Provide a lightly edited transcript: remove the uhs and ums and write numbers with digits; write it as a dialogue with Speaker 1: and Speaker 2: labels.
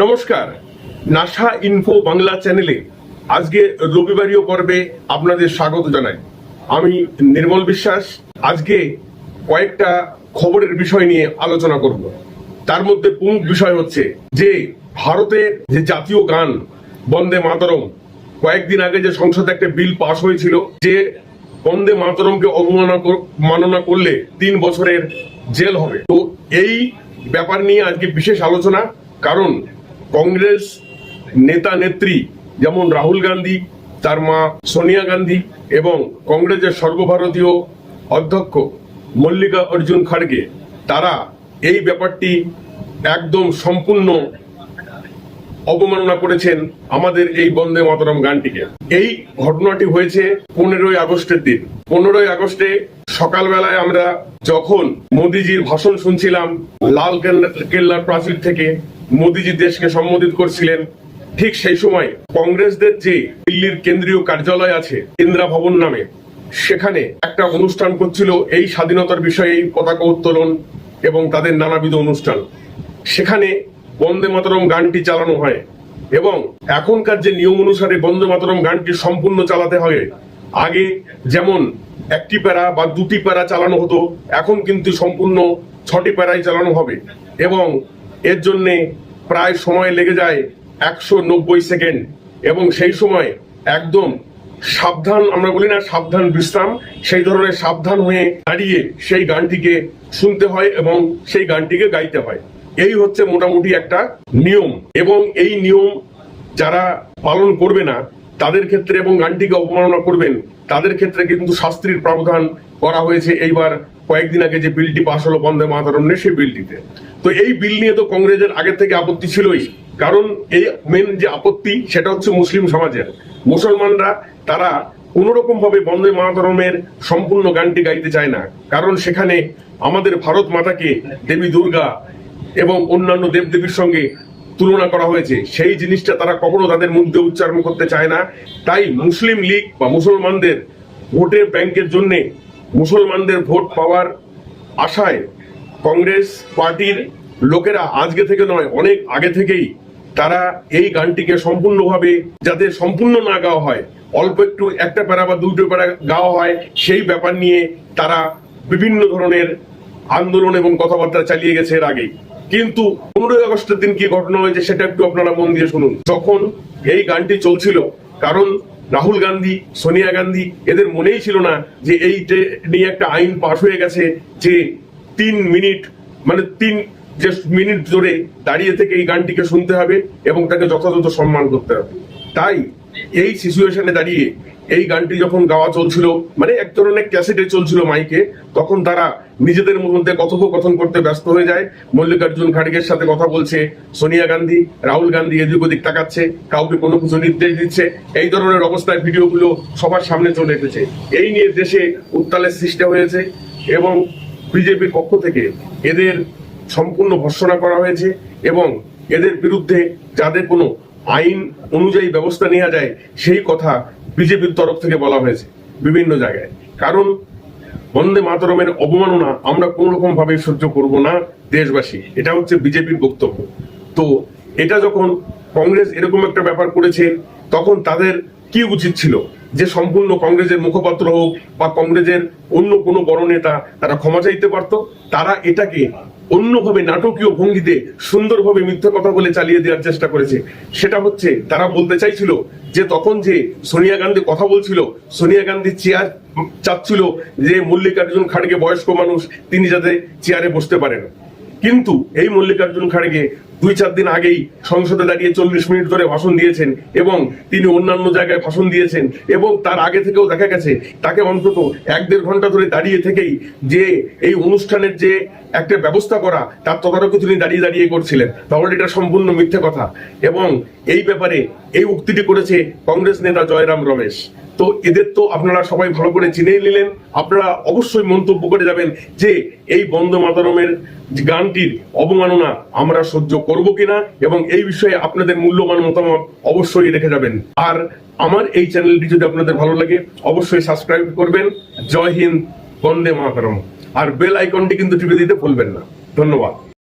Speaker 1: নমস্কার, NASA info Bangla চ্যানেলে আজকে রবিবারীয় পর্বে আপনাদের স্বাগত জানাই। আমি নির্মল বিশ্বাস। আজকে কয়েকটা খবরের বিষয় নিয়ে আলোচনা করব। তার মধ্যে প্রমুখ বিষয় হচ্ছে যে ভারতের যে জাতীয় গান বন্দে মাতরম, কয়েকদিন আগে যে সংসদে একটা বিল পাশ হয়েছিল যে বন্দে মাতরমকে অবমাননা করলে 3 বছরের জেল হবে। তো এই ব্যাপার নিয়ে আজকে বিশেষ আলোচনা, কারণ কংগ্রেস নেতা নেত্রী যেমন রাহুল গান্ধী, তার মা সোনিয়া গান্ধী এবং কংগ্রেসের সর্বভারতীয় অধ্যক্ষ মল্লিকা অর্জুন খাড়গে, তারা এই ব্যাপারটি একদম সম্পূর্ণ অবমাননা করেছেন আমাদের এই বন্দে মাতরম গানটিকে। এই ঘটনাটি হয়েছে 15ই আগস্টের দিন। 15ই আগস্টে সকালবেলায় আমরা যখন মোদিজির ভাষণ শুনছিলাম লাল কেল্লার প্রাচীর থেকে, মোদিজি দেশকে সম্বোধিত করছিলেন, ঠিক সেই সময় কংগ্রেসদের যে দিল্লির কেন্দ্রীয় কার্যালয় আছে ইন্দিরা ভবন নামে, সেখানে একটা অনুষ্ঠান করছিল এই স্বাধীনতার বিষয়ে পতাকা উত্তোলন এবং তাদের নানাবিধ অনুষ্ঠান। সেখানে বন্দে মাতরম গানটি চালানো হয় এবং এখনকার যে নিয়ম অনুসারে বন্দে মাতরম গানটি সম্পূর্ণ চালাতে হয়, আগে যেমন 1টি প্যারা বা 2টি প্যারা চালানো হতো, এখন কিন্তু সম্পূর্ণ 6টি প্যারাই চালানো হবে এবং এর জন্য প্রায় সময় লেগে যায় 190 সেকেন্ড। এবং সেই সময় একদম সাবধান, আমরা বলি না সাবধান বিশ্রাম, সেই ধরনের সাবধান হয়ে দাঁড়িয়ে সেই গানটিকে শুনতে হয় এবং সেই গানটিকে গাইতে হয়। এই হচ্ছে মোটামুটি একটা নিয়ম, এবং এই নিয়ম যারা পালন করবে না তাদের ক্ষেত্রে এবং গানটিকে অবমাননা করবেন তাদের ক্ষেত্রে কিন্তু শাস্তির প্রাবধান করা হয়েছে এইবার কয়েকদিন আগে যে বিলটি পাশ হলো বন্দে মাতরম নিয়ে, সেই বিলটিতে। তো এই বিল নিয়ে তো কংগ্রেসের আগে থেকে আপত্তি ছিলই, কারণ এই মেন যে আপত্তি সেটা হচ্ছে মুসলিম সমাজের। মুসলমানরা তারা কোনোরকম ভাবে বন্দে মাতরমের সম্পূর্ণ গানটি গাইতে চায় না, কারণ সেখানে আমাদের ভারত মাতাকে দেবী দুর্গা এবং অন্যান্য দেবদেবীর সঙ্গে তুলনা করা হয়েছে। সেই জিনিসটা তারা কখনো তাদের মুখে উচ্চারণ করতে চায় না। তাই মুসলিম লীগ বা মুসলমানদের ভোটের ব্যাংকের জন্য, মুসলমানদের ভোট পাওয়ার আশায় কংগ্রেস পার্টির লোকেরা আজকে থেকে নয়, অনেক আগে থেকেই তারা এই গানটিকে সম্পূর্ণভাবে যাতে সম্পূর্ণ না গাওয়া হয়, অল্প একটু 1টা প্যারা বা 2টো প্যারা গাওয়া হয়, সেই ব্যাপার নিয়ে তারা বিভিন্ন ধরনের আন্দোলন এবং কথাবার্তা চালিয়ে গেছে এর আগেই। কিন্তু 15ই আগস্টের দিন কি ঘটনা হয়েছে সেটা একটু আপনারা মন দিয়ে শুনুন। যখন এই গানটি চলছিল, কারণ রাহুল গান্ধী, সোনিয়া গান্ধী এদের মনেই ছিল না যে এই নিয়ে একটা আইন পাশ হয়ে গেছে যে 3 মিনিট মানে 3 মিনিট ধরে দাঁড়িয়ে থেকে এই গানটিকে শুনতে হবে এবং তাকে যথাযথ সম্মান করতে হবে। তাই এই সিচুয়েশনে দাঁড়িয়ে এই গানটি যখন গাওয়া চলছিল, মানে এক ধরনের ক্যাসেটে চলছিল মাইকে, তখন তারা নিজেদের মধ্যে কথোপকথন করতে ব্যস্ত হয়ে যায়। মল্লিকার্জুন খাড়গের সাথে কথা বলছে সোনিয়া গান্ধী, রাহুল গান্ধী এদিক ওদিক তাকাচ্ছে, কাউকে কোনো কিছু নির্দেশ দিচ্ছে। এই ধরনের অবস্থায় ভিডিওগুলো সবার সামনে চলে এসেছে। এই নিয়ে দেশে উত্তালের সৃষ্টি হয়েছে এবং বিজেপির পক্ষ থেকে এদের সম্পূর্ণ ভর্ৎসনা করা হয়েছে এবং এদের বিরুদ্ধে যাদের কোনো আইন অনুযায়ী ব্যবস্থা নেওয়া যায় সেই কথা বিজেপির তরফ থেকে বলা হয়েছে বিভিন্ন জায়গায়। কারণ বন্দে মাতরমের অবমাননা আমরা কোন রকম ভাবে সহ্য করব না দেশবাসী, এটা হচ্ছে বিজেপির বক্তব্য। তো এটা যখন কংগ্রেস এরকম একটা ব্যাপার করেছে, তখন তাদের কি উচিত ছিল যে সম্পূর্ণ কংগ্রেসের মুখপাত্র হোক বা কংগ্রেসের অন্য কোনো বড় নেতা তারা ক্ষমা চাইতে পারত। তারা এটাকে অন্যভাবে নাটকীয় ভঙ্গিতে সুন্দরভাবে মিথ্যা কথা বলে চালিয়ে দেওয়ার চেষ্টা করেছে। সেটা হচ্ছে তারা বলতে চাইছিল যে তখন যে সোনিয়া গান্ধী কথা বলছিল, সোনিয়া গান্ধী চেয়ার চাচ্ছিল যে মল্লিকার্জুন খাড়গে বয়স্ক মানুষ, তিনি যাতে চেয়ারে বসতে পারেন। কিন্তু এই মল্লিকার্জুন খাড়গে 2-4 দিন আগেই সংসদে দাঁড়িয়ে 40 মিনিট ধরে ভাষণ দিয়েছেন এবং তিনি অন্যান্য জায়গায় ভাষণ দিয়েছেন এবং তার আগে থেকেও দেখা গেছে তাকে অন্তত 1-1.5 ঘন্টা ধরে দাঁড়িয়ে থেকেই যে এই অনুষ্ঠানের যে একটা ব্যবস্থা করা তার তদারকি তিনি দাঁড়িয়ে করছিলেন। তাহলে এটা সম্পূর্ণ মিথ্যে কথা। এবং এই ব্যাপারে এই উক্তিটি করেছে কংগ্রেস নেতা জয়রাম রমেশ। তো এদের তো আপনারা সবাই ভালো করে চিনেই নিলেন। আপনারা অবশ্যই মন্তব্য করে যাবেন যে এই বন্দে মাতরমের গানটির অবমাননা আমরা সহ্য করব কিনা, এবং এই বিষয়ে আপনাদের মূল্যবান মতামত অবশ্যই রেখে যাবেন। আর আমার এই চ্যানেলটি যদি আপনাদের ভালো লাগে অবশ্যই সাবস্ক্রাইব করবেন। জয় হিন্দ, বন্দে মাতরম। আর বেল আইকনটি কিন্তু টিপে দিতে ভুলবেন না। ধন্যবাদ।